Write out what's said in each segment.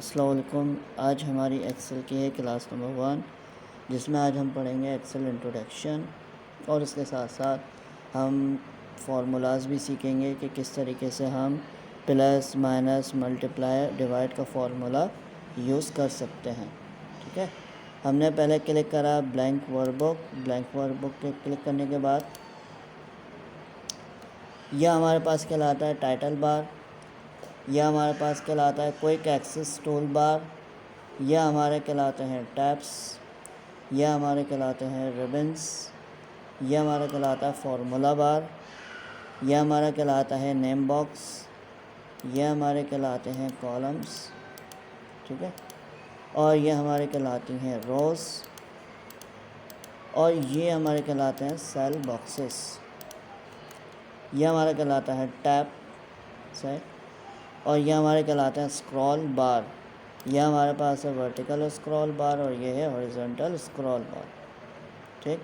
अस्सलाम वालेकुम। आज हमारी एक्सेल की है क्लास नंबर 1, जिसमें आज हम पढ़ेंगे एक्सेल इंट्रोडक्शन और इसके साथ साथ हम फार्मूलाज भी सीखेंगे कि किस तरीके से हम प्लस माइनस मल्टीप्लाई डिवाइड का फार्मूला यूज़ कर सकते हैं। ठीक है, हमने पहले क्लिक करा ब्लैंक वर्कबुक पे क्लिक करने के बाद यह हमारे पास कहलाता है टाइटल बार, यह हमारे पास कहलाता है क्विक एक्सेस टूल बार, यह हमारे कहलाते हैं टैब्स, यह हमारे कहलाते हैं रिबन्स, यह हमारा कहलाता है फार्मूला बार, यह हमारा कहलाता है नेम बॉक्स, यह हमारे कहलाते हैं कॉलम्स। ठीक है, और यह हमारे कहलाती हैं रोज़, और ये हमारे कहलाते हैं सेल बॉक्सेस। यह हमारा कहलाता है टैब से, और यह हमारे कहलाते हैं स्क्रॉल बार। यह हमारे पास है वर्टिकल स्क्रॉल बार और यह है हॉरिजॉन्टल स्क्रॉल बार। ठीक,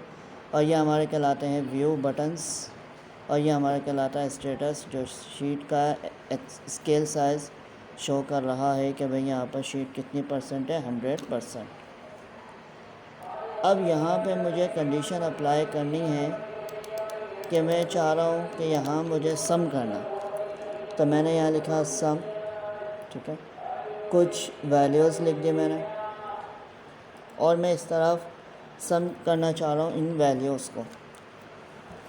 और यह हमारे कहलाते हैं व्यू बटन्स, और यह हमारा कहलाता है स्टेटस, जो शीट का स्केल साइज़ शो कर रहा है कि भाई यहाँ पर शीट कितनी परसेंट है, 100%। अब यहाँ पे मुझे कंडीशन अप्लाई करनी है कि मैं चाह रहा हूँ कि यहाँ मुझे सम करना, तो मैंने यहाँ लिखा सम। ठीक है, कुछ वैल्यूज़ लिख दिए मैंने, और मैं इस तरफ सम करना चाह रहा हूँ इन वैल्यूज़ को।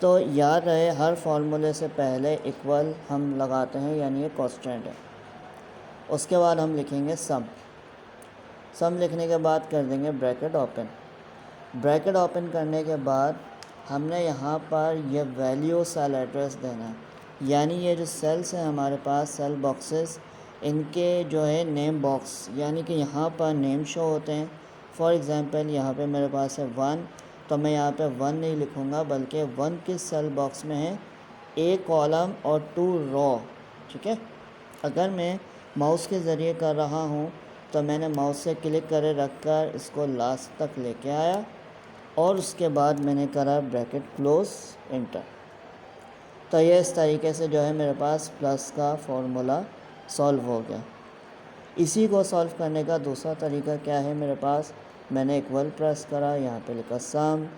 तो याद रहे हर फार्मूले से पहले इक्वल हम लगाते हैं, यानी ये कांस्टेंट है। उसके बाद हम लिखेंगे सम लिखने के बाद कर देंगे ब्रैकेट ओपन करने के बाद हमने यहाँ पर यह वैल्यू सेल एड्रेस देना है, यानी ये जो सेल्स हैं हमारे पास, सेल बॉक्सेस, इनके जो है नेम बॉक्स, यानी कि यहाँ पर नेम शो होते हैं। फॉर एग्ज़ाम्पल यहाँ पे मेरे पास है 1, तो मैं यहाँ पे 1 नहीं लिखूँगा, बल्कि 1 किस सेल बॉक्स में है, A कॉलम और 2 रो। ठीक है, अगर मैं माउस के ज़रिए कर रहा हूँ तो मैंने माउस से क्लिक करे रख कर इसको लास्ट तक लेके आया, और उसके बाद मैंने करा ब्रैकेट क्लोज इंटर। तो ये इस तरीके से जो है मेरे पास प्लस का फार्मूला सॉल्व हो गया। इसी को सॉल्व करने का दूसरा तरीका क्या है मेरे पास, मैंने इक्वल प्रेस करा, यहाँ पे लिखा सम,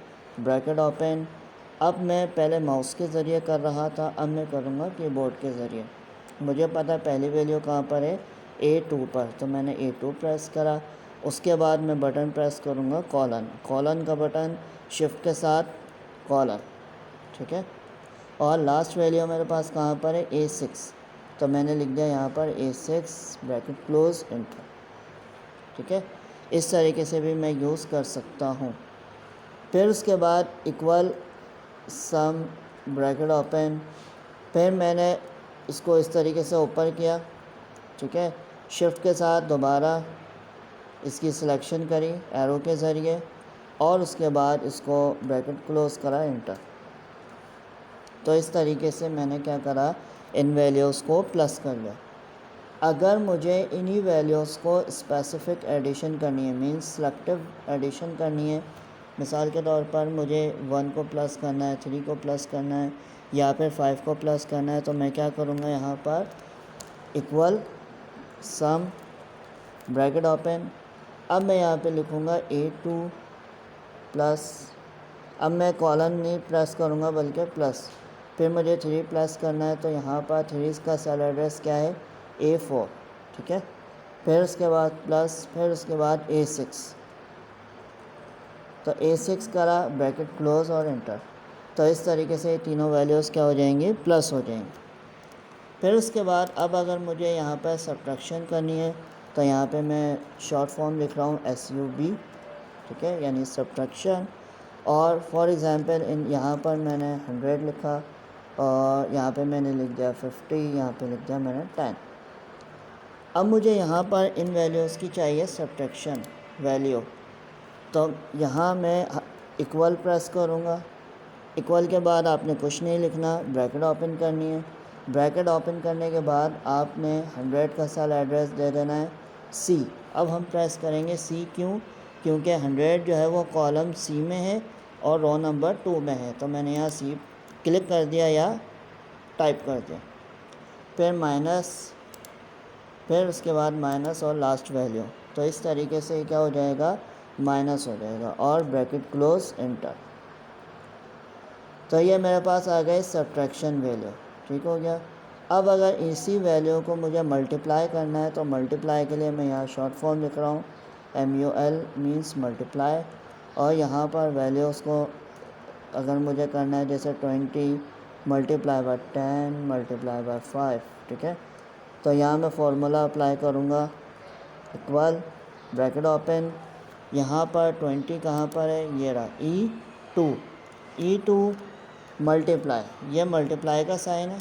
ब्रैकेट ओपन। अब मैं पहले माउस के ज़रिए कर रहा था, अब मैं करूँगा कीबोर्ड के ज़रिए। मुझे पता है पहली वैल्यू कहाँ पर है, A2 पर, तो मैंने A2 प्रेस करा। उसके बाद मैं बटन प्रेस करूँगा कॉलन का बटन, शिफ्ट के साथ कॉलन। ठीक है, और लास्ट वैल्यू मेरे पास कहाँ पर है, A6, तो मैंने लिख दिया यहाँ पर A6 ब्रैकेट क्लोज इंटर। ठीक है, इस तरीके से भी मैं यूज़ कर सकता हूँ। फिर उसके बाद इक्वल सम ब्रैकेट ओपन, फिर मैंने इसको इस तरीके से ऊपर किया। ठीक है, शिफ्ट के साथ दोबारा इसकी सिलेक्शन करी एरो के ज़रिए, और उसके बाद इसको ब्रैकेट क्लोज करा इंटर। तो इस तरीके से मैंने क्या करा, इन वैल्यूज़ को प्लस कर लिया। अगर मुझे इन्हीं वैल्यूज़ को स्पेसिफिक एडिशन करनी है, मींस सेलेक्टिव एडिशन करनी है, मिसाल के तौर पर मुझे 1 को प्लस करना है, 3 को प्लस करना है, या फिर 5 को प्लस करना है, तो मैं क्या करूँगा, यहाँ पर इक्वल सम ब्रैकेट ओपन। अब मैं यहाँ पे लिखूँगा A2 प्लस, अब मैं कॉलन नहीं प्रेस करूँगा बल्कि प्लस। फिर मुझे 3 प्लस करना है, तो यहाँ पर 3 का सेल एड्रेस क्या है, A4। ठीक है, फिर उसके बाद प्लस, फिर उसके बाद A6, तो A6 करा ब्रैकेट क्लोज और इंटर। तो इस तरीके से तीनों वैल्यूज़ क्या हो जाएंगी, प्लस हो जाएंगी। फिर उसके बाद अब अगर मुझे यहाँ पर सब्ट्रैक्शन करनी है, तो यहाँ पे मैं शॉर्ट फॉर्म लिख रहा हूँ SUB। ठीक है, यानी सब्ट्रैक्शन। और फॉर एग्ज़ाम्पल यहाँ पर मैंने 100 लिखा, और यहाँ पे मैंने लिख दिया 50, यहाँ पे लिख दिया मैंने 10। अब मुझे यहाँ पर इन वैल्यूज़ की चाहिए सब्ट्रैक्शन वैल्यू, तो यहाँ मैं इक्वल प्रेस करूँगा। इक्वल के बाद आपने कुछ नहीं लिखना, ब्रैकेट ओपन करनी है। ब्रैकेट ओपन करने के बाद आपने 100 का सेल एड्रेस दे देना है C। अब हम प्रेस करेंगे C, क्योंकि 100 जो है वो कॉलम C में है और रो नंबर 2 में है, तो मैंने यहाँ C क्लिक कर दिया या टाइप कर दिया। फिर माइनस फिर उसके बाद माइनस और लास्ट वैल्यू। तो इस तरीके से क्या हो जाएगा, माइनस हो जाएगा और ब्रैकेट क्लोज एंटर। तो ये मेरे पास आ गए सब्ट्रैक्शन वैल्यू, ठीक हो गया। अब अगर इसी वैल्यू को मुझे मल्टीप्लाई करना है तो मल्टीप्लाई के लिए मैं यहाँ शॉर्ट फॉर्म लिख रहा हूँ, MUL मीन्स मल्टीप्लाई। और यहाँ पर वैल्यूज़ को अगर मुझे करना है जैसे 20 मल्टीप्लाई बाय 10 मल्टीप्लाई बाय 5, ठीक है। तो यहाँ मैं फार्मूला अप्लाई करूँगा, इक्वल ब्रैकेट ओपन, यहाँ पर 20 कहाँ पर है, ये रहा E2 मल्टीप्लाई, ये मल्टीप्लाई का साइन है,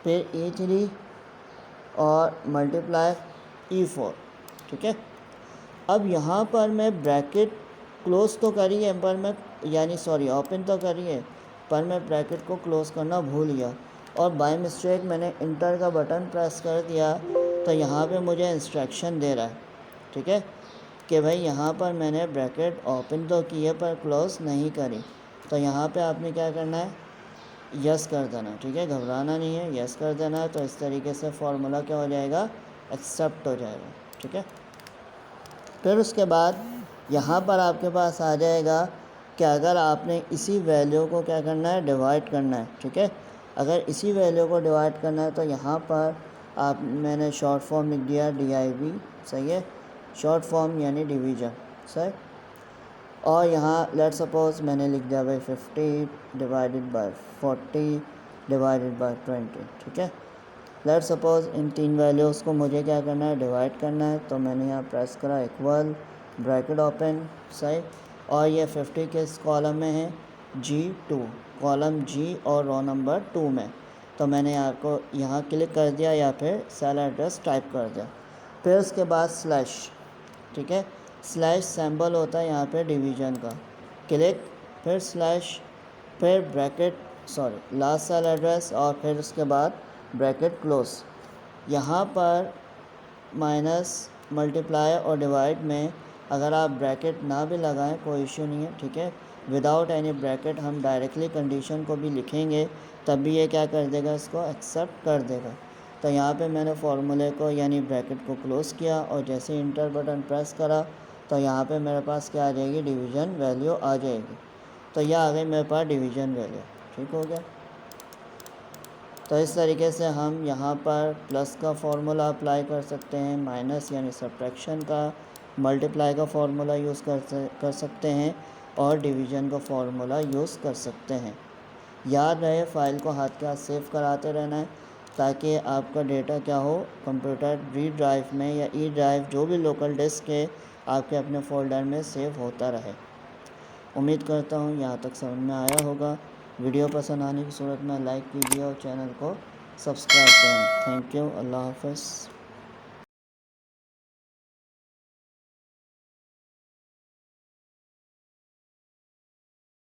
फिर E3 और मल्टीप्लाई E4, ठीक है। अब यहाँ पर मैं ब्रैकेट क्लोज तो करी है पर मैं ओपन तो करी है पर मैं ब्रैकेट को क्लोज करना भूल गया और बाय मिस्टेक मैंने इंटर का बटन प्रेस कर दिया। तो यहाँ पे मुझे इंस्ट्रक्शन दे रहा है, ठीक है, कि भाई यहाँ पर मैंने ब्रैकेट ओपन तो की है पर क्लोज नहीं करी। तो यहाँ पे आपने क्या करना है, यस कर देना, ठीक है, घबराना नहीं है, यस कर देना। तो इस तरीके से फार्मूला क्या हो जाएगा, एक्सेप्ट हो जाएगा, ठीक है। फिर उसके बाद यहाँ पर आपके पास आ जाएगा कि अगर आपने इसी वैल्यू को क्या करना है, डिवाइड करना है, ठीक है। अगर इसी वैल्यू को डिवाइड करना है तो यहाँ पर मैंने शॉर्ट फॉर्म लिख दिया DIV, सही है, शॉर्ट फॉर्म यानी डिवीज़न, सही। और यहाँ लेट सपोज मैंने लिख दिया भाई 50 डिवाइडेड बाय 40 डिवाइडेड बाय 20, ठीक है। लेट सपोज इन तीन वैल्यूज़ को मुझे क्या करना है, डिवाइड करना है। तो मैंने यहाँ प्रेस करा इक्वल ब्रैकेट ओपन, सही। और ये 50 किस कॉलम में है, G2, कॉलम G और रो नंबर 2 में। तो मैंने यहाँ क्लिक कर दिया या फिर सेल एड्रेस टाइप कर दिया। फिर उसके बाद स्लैश, ठीक है, स्लैश सिंबल होता है यहाँ पे डिवीज़न का, क्लिक, फिर स्लैश, फिर ब्रैकेट लास्ट सेल एड्रेस और फिर उसके बाद ब्रैकेट क्लोज। यहाँ पर माइनस मल्टीप्लाई और डिवाइड में अगर आप ब्रैकेट ना भी लगाएं कोई इशू नहीं है, ठीक है। विदाउट एनी ब्रैकेट हम डायरेक्टली कंडीशन को भी लिखेंगे तब भी ये क्या कर देगा, इसको एक्सेप्ट कर देगा। तो यहाँ पे मैंने फार्मूले को यानी ब्रैकेट को क्लोज़ किया और जैसे इंटर बटन प्रेस करा तो यहाँ पे मेरे पास क्या आ जाएगी, डिवीज़न वैल्यू आ जाएगी। तो यह आ गई मेरे पास डिवीज़न वैल्यू, ठीक हो गया। तो इस तरीके से हम यहाँ पर प्लस का फार्मूला अप्लाई कर सकते हैं, माइनस यानी सब्ट्रैक्शन का, मल्टीप्लाई का फार्मूला यूज़ कर सकते हैं और डिवीज़न का फार्मूला यूज़ कर सकते हैं। याद रहे फ़ाइल को हाथ के हाथ सेव कराते रहना है ताकि आपका डेटा क्या हो, कंप्यूटर डी ड्राइव में या ई ड्राइव जो भी लोकल डिस्क है आपके अपने फ़ोल्डर में सेव होता रहे। उम्मीद करता हूँ यहाँ तक समझ में आया होगा। वीडियो पसंद आने की सूरत में लाइक कीजिए और चैनल को सब्सक्राइब करें। थैंक यू, अल्लाह हाफ़िज़।